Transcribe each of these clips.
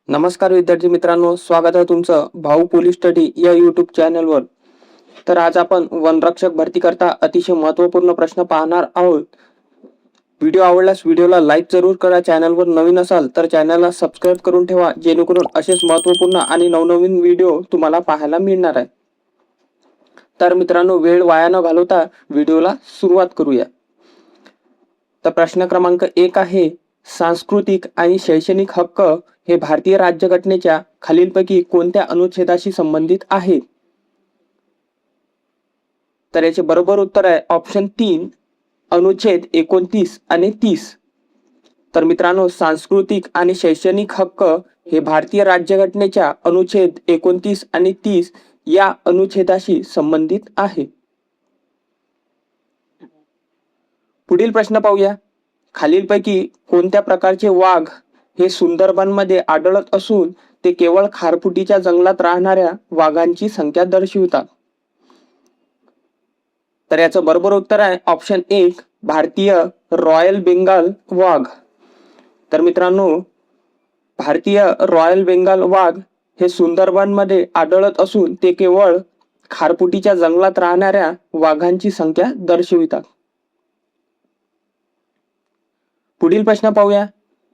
नमस्कार विद्यार्थी मित्रांनो, स्वागत आहे तुमचं भाऊ पोलीस स्टडी या यूट्यूब चॅनलवर। तर आज आपण वनरक्षक भरती करता अतिशय महत्त्वपूर्ण प्रश्न पाहणार आहोत। व्हिडिओ आवडल्यास व्हिडिओला लाईक जरूर करा। चॅनलवर नवीन असाल तर चॅनलला सबस्क्राईब करून ठेवा, जेणेकरून असेच महत्त्वपूर्ण आणि नवनवीन व्हिडिओ तुम्हाला पाहायला मिळणार आहे। तर मित्रांनो, वेळ वाया न घालवता व्हिडिओला सुरुवात करूया। तर प्रश्न क्रमांक 1 आहे, सांस्कृतिक आणि शैक्षणिक हक्क हे भारतीय राज्यघटनेच्या खालीलपैकी कोणत्या अनुच्छेदाशी संबंधित आहेत? तर याचे बरोबर उत्तर आहे ऑप्शन 3, अनुच्छेद 29 आणि 30। तर मित्रांनो, सांस्कृतिक आणि शैक्षणिक हक्क हे भारतीय राज्यघटनेच्या अनुच्छेद 29 आणि 30 या अनुच्छेदाशी संबंधित आहे। पुढील प्रश्न पाहूया। खालीलपैकी कोणत्या प्रकारचे वाघ हे सुंदरबनमध्ये आढळत असून ते केवळ खारफुटीच्या जंगलात राहणाऱ्या वाघांची संख्या दर्शवितात? तर याचं बरोबर उत्तर आहे ऑप्शन 1, भारतीय रॉयल बेंगाल वाघ। तर मित्रांनो, भारतीय रॉयल बेंगाल वाघ हे सुंदरबनमध्ये आढळत असून ते केवळ खारफुटीच्या जंगलात राहणाऱ्या वाघांची संख्या दर्शवितात। पुढील प्रश्न पाहूया।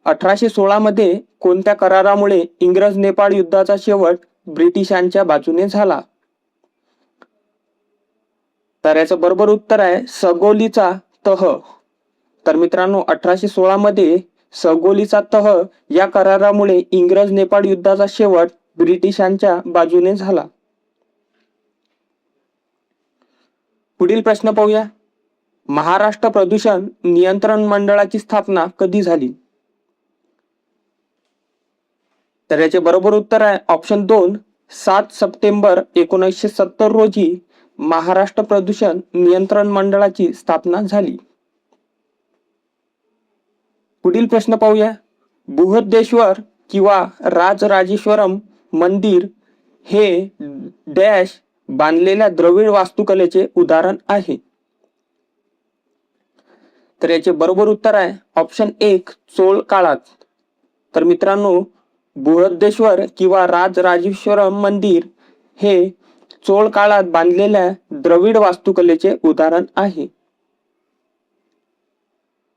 1816 मध्ये कोणत्या करारामुळे इंग्रज नेपाळ युद्धाचा शेवट ब्रिटिशांच्या बाजूने झाला? तर याचं बरोबर उत्तर आहे सगोलीचा तह। तर मित्रांनो, 1816 मध्ये सगोलीचा तह या करारामुळे इंग्रज नेपाळ युद्धाचा शेवट ब्रिटिशांच्या बाजूने झाला। पुढील प्रश्न पाहूया। महाराष्ट्र प्रदूषण नियंत्रण मंडळाची स्थापना कधी झाली? तर याचे बरोबर उत्तर आहे ऑप्शन 2, 7 सप्टेंबर 1970 रोजी महाराष्ट्र प्रदूषण नियंत्रण मंडळाची स्थापना झाली। पुढील प्रश्न पाहूया। बृहदेश्वर किंवा राजराजेश्वरम मंदिर हे डॅश बांधलेल्या द्रविड वास्तुकलेचे उदाहरण आहे? तर याचे बरोबर उत्तर आहे ऑप्शन 1, चोळ काळात। तर मित्रांनो, बृहदेश्वर किंवा राजराजेश्वरम मंदिर हे चोळ काळात बांधलेल्या द्रविड वास्तुकलेचे उदाहरण आहे।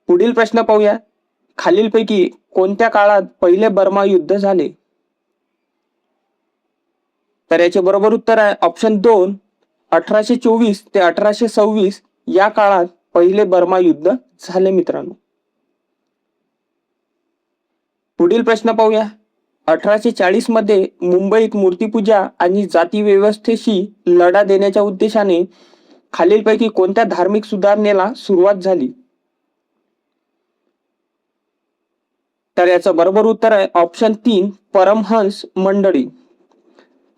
पुढील प्रश्न पाहूया। खालीलपैकी कोणत्या काळात पहिले बर्मा युद्ध झाले? तर याचे बरोबर उत्तर आहे ऑप्शन 2, 1824 ते 1826 या काळात पहिले बर्मा युद्ध झाले मित्रांनो। पुढील प्रश्न पाहूया। 1840 मध्ये मुंबईत मूर्तिपूजा आणि जाती व्यवस्थेशी लढा देण्याच्या उद्देशाने खालीलपैकी कोणत्या धार्मिक सुधारणेला सुरुवात झाली? तर याचं बरोबर उत्तर आहे ऑप्शन 3, परमहंस मंडळी।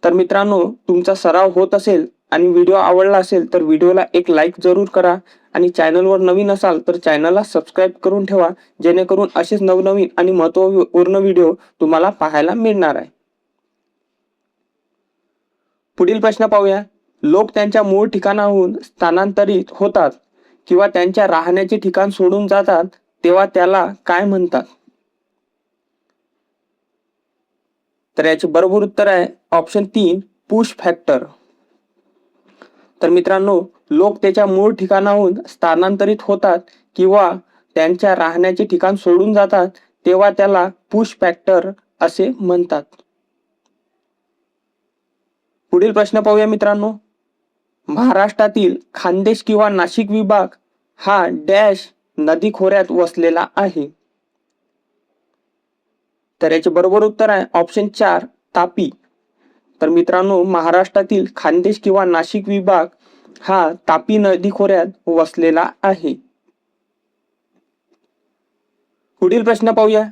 तर मित्रांनो, तुमचा सराव होत असेल आणि व्हिडिओ आवडला असेल तर व्हिडिओला एक लाईक जरूर करा आणि चॅनलवर नवीन असाल तर चॅनलला सबस्क्राईब करून ठेवा, जेणेकरून असेच नवनवीन आणि महत्त्वपूर्ण व्हिडिओ तुम्हाला पाहायला मिळणार आहे। पुढील प्रश्न पाहूया। लोक त्यांच्या मूळ ठिकाणाहून स्थलांतरित होतात किंवा त्यांच्या राहण्याचे ठिकाण सोडून जातात तेव्हा त्याला काय म्हणतात? तर याचे बरोबर उत्तर आहे ऑप्शन 3, पुश फॅक्टर। तर मित्रांनो, लोक त्याच्या मूळ ठिकाणाहून स्थानांतरित होतात किंवा त्यांच्या राहण्याचे ठिकाण सोडून जातात तेव्हा त्याला पुश फॅक्टर असे म्हणतात। पुढील प्रश्न पाहूया मित्रांनो। महाराष्ट्रातील खानदेश किंवा नाशिक विभाग हा डॅश नदी खोऱ्यात वसलेला आहे? तर याचे बरोबर उत्तर आहे ऑप्शन 4, तापी। तर मित्रांनो, महाराष्ट्रातील खानदेश किंवा नाशिक विभाग हा तापी नदी खोऱ्यात वसलेला आहे। पुढील प्रश्न पाहूया।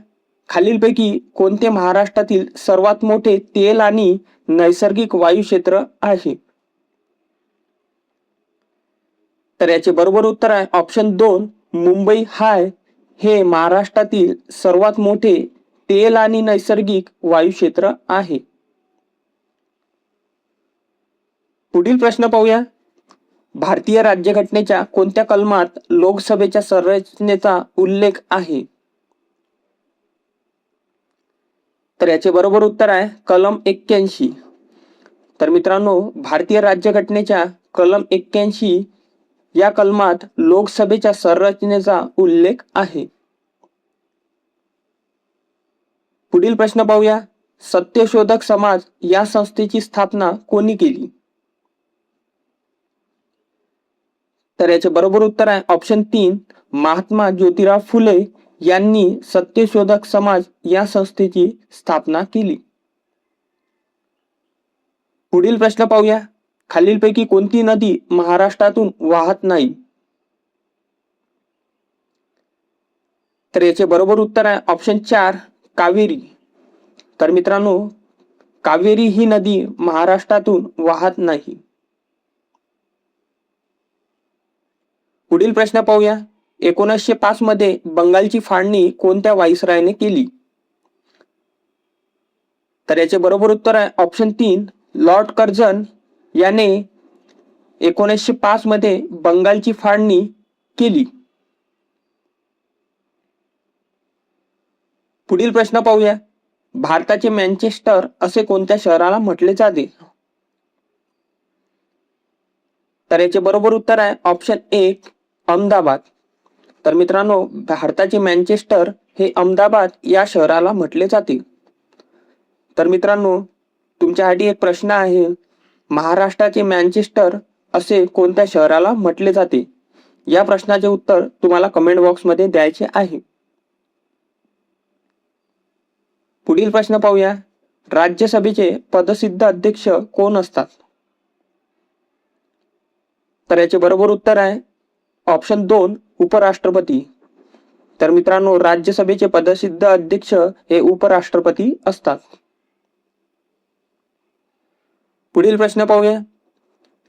खालीलपैकी कोणते महाराष्ट्रातील सर्वात मोठे तेल आणि नैसर्गिक वायू क्षेत्र आहे? तर याचे बरोबर उत्तर आहे ऑप्शन 2, मुंबई हाय हे महाराष्ट्रातील सर्वात मोठे तेल आणि नैसर्गिक वायू क्षेत्र आहे। पुढील प्रश्न पाहूया। भारतीय राज्यघटनेच्या कोणत्या कलमात लोकसभेच्या संरचनेचा उल्लेख आहे? तर याचे बरोबर उत्तर आहे कलम 81. तर मित्रांनो, भारतीय राज्यघटनेच्या कलम 81 या कलमात लोकसभेच्या संरचनेचा उल्लेख आहे. पुढील प्रश्न पाहूया. सत्यशोधक समाज या संस्थेची स्थापना कोणी केली? तर याचे बरोबर उत्तर आहे ऑप्शन 3 महात्मा ज्योतिराव फुले यांनी सत्यशोधक समाज या संस्थेची स्थापना केली. पुढील प्रश्न पाहूया. खालीलपैकी कोणती नदी महाराष्ट्रातून वाहत नाही? तर याचे बरोबर उत्तर आहे ऑप्शन 4 कावेरी. तर मित्रांनो, कावेरी ही नदी महाराष्ट्रातून वाहत नाही. पुढील प्रश्न पाहूया. 1905 मध्ये बंगालची फाळणी कोणत्या व्हाईसरॉयने केली? तर याचे बरोबर उत्तर आहे ऑप्शन 3 लॉर्ड कर्झन याने 1905 मध्ये बंगालची फाळणी केली. पुढील प्रश्न पाहूया. भारताचे मँचेस्टर असे कोणत्या शहराला म्हटले जाते? तर याचे बरोबर उत्तर आहे ऑप्शन 1 अहमदाबाद. तर मित्रांनो, भारताचे मँचेस्टर हे अहमदाबाद या शहराला म्हटले जाते. तर मित्रांनो, तुमच्यासाठी एक प्रश्न आहे. महाराष्ट्राचे मँचेस्टर असे कोणत्या शहराला म्हटले जाते? या प्रश्नाचे उत्तर तुम्हाला कमेंट बॉक्समध्ये द्यायचे आहे. पुढील प्रश्न पाहूया. राज्यसभेचे पदसिद्ध अध्यक्ष कोण असतात? तर याचे बरोबर उत्तर आहे ऑप्शन 2 उपराष्ट्रपती. तर मित्रांनो, राज्यसभेचे पदसिद्ध अध्यक्ष हे उपराष्ट्रपती असतात. पुढील प्रश्न पाहूया.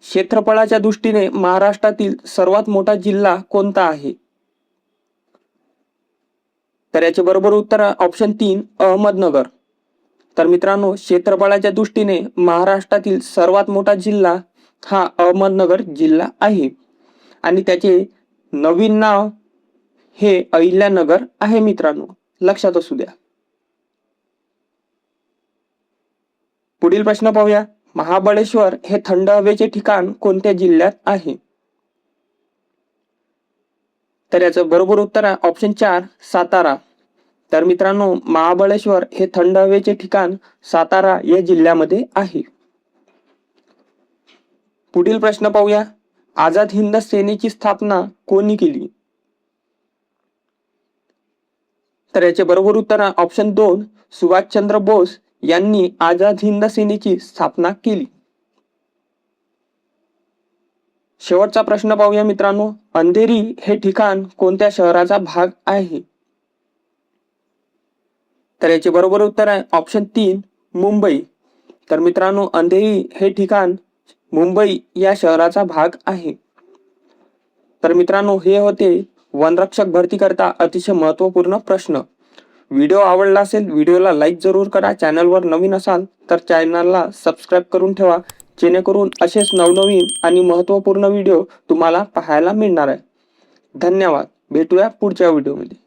क्षेत्रफळाच्या दृष्टीने महाराष्ट्रातील सर्वात मोठा जिल्हा कोणता आहे? तर याचे बरोबर उत्तर आहे ऑप्शन 3 अहमदनगर. तर मित्रांनो, क्षेत्रफळाच्या दृष्टीने महाराष्ट्रातील सर्वात मोठा जिल्हा हा अहमदनगर जिल्हा आहे आणि त्याचे नवीन नाव हे अहिल्यानगर आहे. मित्रांनो, लक्षात असू द्या. पुढील प्रश्न पाहूया. महाबळेश्वर हे थंड हवेचे ठिकाण कोणत्या जिल्ह्यात आहे? तर याचं बरोबर उत्तर आहे ऑप्शन 4 सातारा. तर मित्रांनो, महाबळेश्वर हे थंड हवेचे ठिकाण सातारा या जिल्ह्यामध्ये आहे. पुढील प्रश्न पाहूया. आझाद हिंद सेनेची स्थापना कोणी केली? तर याचे बरोबर उत्तर आहे ऑप्शन 2 सुभाषचंद्र बोस यांनी आझाद हिंद सेनेची स्थापना केली. शेवटचा प्रश्न पाहूया मित्रांनो. अंधेरी हे ठिकाण कोणत्या शहराचा भाग आहे? तर याचे बरोबर उत्तर आहे ऑप्शन 3 मुंबई. तर मित्रांनो, अंधेरी हे ठिकाण मुंबई या शहराचा भाग आहे. तर मित्रांनो, हे होते वनरक्षक भरती करता अतिशय महत्त्वपूर्ण प्रश्न. व्हिडिओ आवडला असेल, व्हिडिओला लाईक जरूर करा. चॅनलवर नवीन असाल तर चॅनलला सबस्क्राईब करून ठेवा, जेणेकरून असेच नवनवीन आणि महत्त्वपूर्ण व्हिडिओ तुम्हाला पाहायला मिळणार आहे. धन्यवाद. भेटूया पुढच्या व्हिडिओमध्ये.